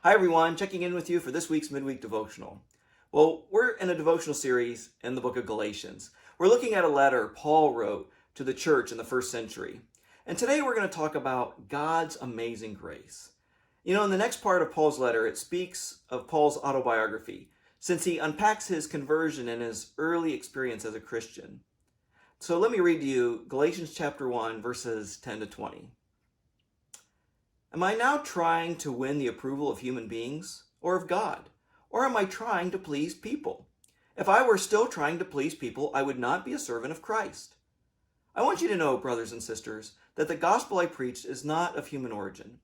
Hi everyone, checking in with you for this week's Midweek Devotional. Well, we're in a devotional series in the book of Galatians. We're looking at a letter Paul wrote to the church in the first century. And today we're going to talk about God's amazing grace. In the next part of Paul's letter, it speaks of Paul's autobiography, since he unpacks his conversion and his early experience as a Christian. So let me read to you Galatians chapter 1, verses 10 to 20. Am I now trying to win the approval of human beings or of God? Or am I trying to please people? If I were still trying to please people, I would not be a servant of Christ. I want you to know, brothers and sisters, that the gospel I preached is not of human origin.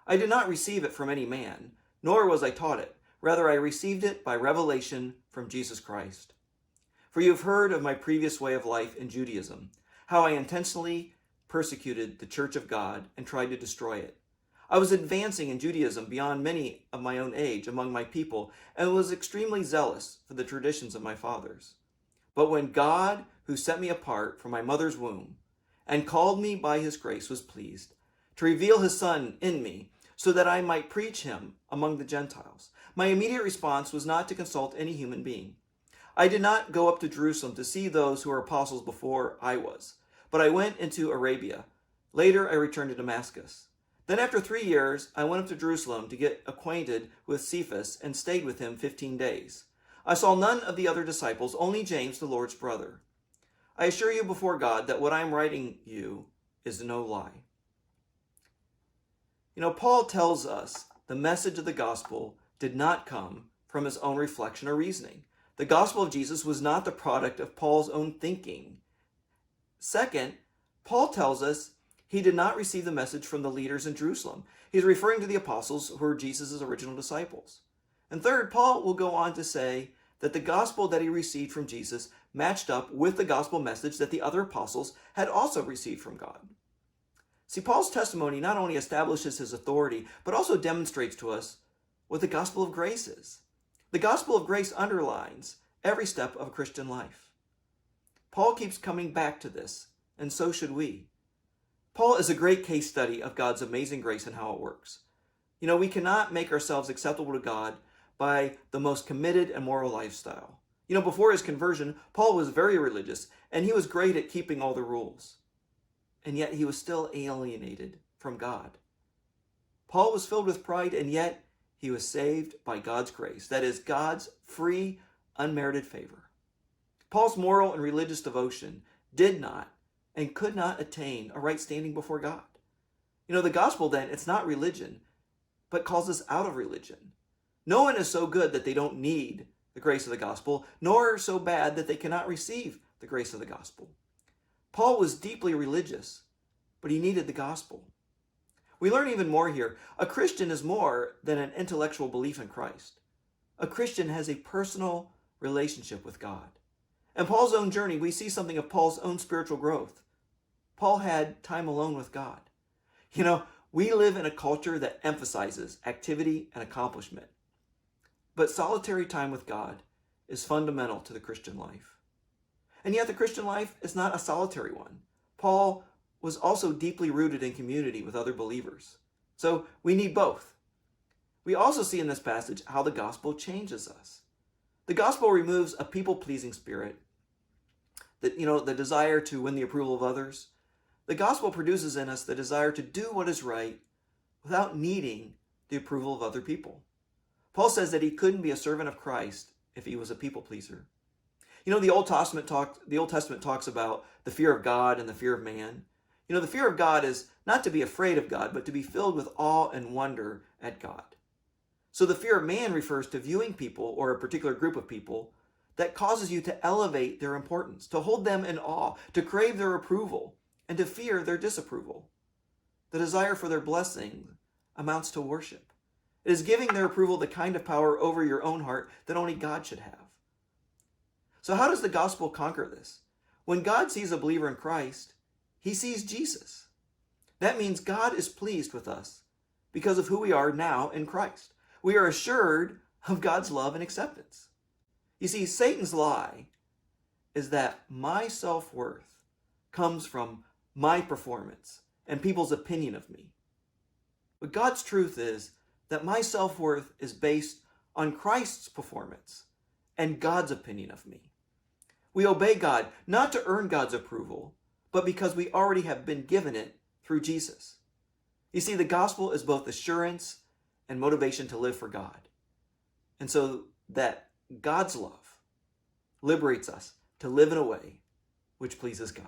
I did not receive it from any man, nor was I taught it. Rather, I received it by revelation from Jesus Christ. For you have heard of my previous way of life in Judaism, how I intentionally persecuted the church of God and tried to destroy it. I was advancing in Judaism beyond many of my own age among my people and was extremely zealous for the traditions of my fathers. But when God, who set me apart from my mother's womb and called me by his grace, was pleased to reveal his Son in me so that I might preach him among the Gentiles, my immediate response was not to consult any human being. I did not go up to Jerusalem to see those who were apostles before I was, but I went into Arabia. Later I returned to Damascus. Then after 3 years, I went up to Jerusalem to get acquainted with Cephas and stayed with him 15 days. I saw none of the other disciples, only James, the Lord's brother. I assure you before God that what I am writing you is no lie. Paul tells us the message of the gospel did not come from his own reflection or reasoning. The gospel of Jesus was not the product of Paul's own thinking. Second, Paul tells us he did not receive the message from the leaders in Jerusalem. He's referring to the apostles who were Jesus' original disciples. And third, Paul will go on to say that the gospel that he received from Jesus matched up with the gospel message that the other apostles had also received from God. See, Paul's testimony not only establishes his authority, but also demonstrates to us what the gospel of grace is. The gospel of grace underlines every step of a Christian life. Paul keeps coming back to this, and so should we. Paul is a great case study of God's amazing grace and how it works. We cannot make ourselves acceptable to God by the most committed and moral lifestyle. Before his conversion, Paul was very religious, and he was great at keeping all the rules. And yet he was still alienated from God. Paul was filled with pride, and yet he was saved by God's grace. That is, God's free, unmerited favor. Paul's moral and religious devotion did not and could not attain a right standing before God. The gospel then, it's not religion, but calls us out of religion. No one is so good that they don't need the grace of the gospel, nor so bad that they cannot receive the grace of the gospel. Paul was deeply religious, but he needed the gospel. We learn even more here. A Christian is more than an intellectual belief in Christ. A Christian has a personal relationship with God. In Paul's own journey, we see something of Paul's own spiritual growth. Paul had time alone with God. We live in a culture that emphasizes activity and accomplishment. But solitary time with God is fundamental to the Christian life. And yet the Christian life is not a solitary one. Paul was also deeply rooted in community with other believers. So we need both. We also see in this passage how the gospel changes us. The gospel removes a people-pleasing spirit, the desire to win the approval of others. The gospel produces in us the desire to do what is right without needing the approval of other people. Paul says that he couldn't be a servant of Christ if he was a people pleaser. The Old Testament talks about the fear of God and the fear of man. The fear of God is not to be afraid of God, but to be filled with awe and wonder at God. So the fear of man refers to viewing people or a particular group of people that causes you to elevate their importance, to hold them in awe, to crave their approval, and to fear their disapproval. The desire for their blessing amounts to worship. It is giving their approval the kind of power over your own heart that only God should have. So how does the gospel conquer this? When God sees a believer in Christ, he sees Jesus. That means God is pleased with us because of who we are now in Christ. We are assured of God's love and acceptance. You see, Satan's lie is that my self-worth comes from my performance and people's opinion of me. But God's truth is that my self-worth is based on Christ's performance and God's opinion of me. We obey God not to earn God's approval, but because we already have been given it through Jesus. You see, the gospel is both assurance and motivation to live for God. And so that God's love liberates us to live in a way which pleases God.